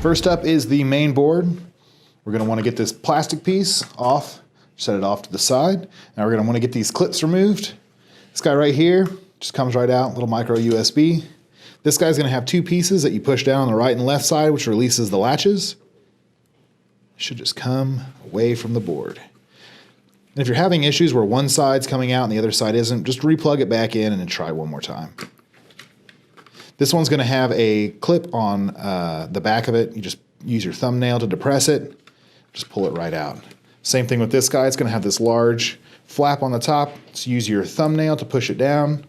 First up is the main board. We're going to want to get this plastic piece off, set it off to the side. Now we're going to want to get these clips removed. This guy right here just comes right out, little micro USB. This guy's going to have two pieces that you push down on the right and left side, which releases the latches. Should just come away from the board. And if you're having issues where one side's coming out and the other side isn't, just replug it back in and then try one more time. This one's going to have a clip on the back of it. You just use your thumbnail to depress it. Just pull it right out. Same thing with this guy. It's going to have this large flap on the top. So use your thumbnail to push it down.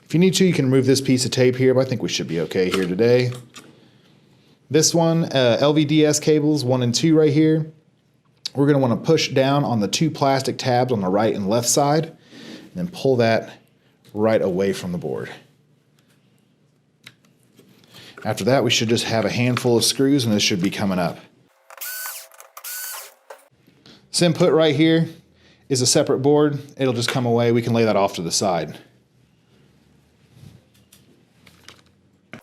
If you need to, you can remove this piece of tape here, but I think we should be okay here today. This one, LVDS cables 1 and 2 right here. We're going to want to push down on the two plastic tabs on the right and left side, and then pull that right away from the board. After that, we should just have a handful of screws, and this should be coming up. This input right here is a separate board. It'll just come away. We can lay that off to the side. I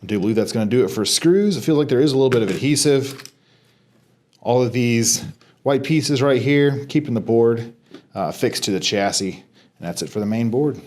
do believe that's going to do it for screws. I feel like there is a little bit of adhesive. All of these white pieces right here, keeping the board fixed to the chassis. And that's it for the main board.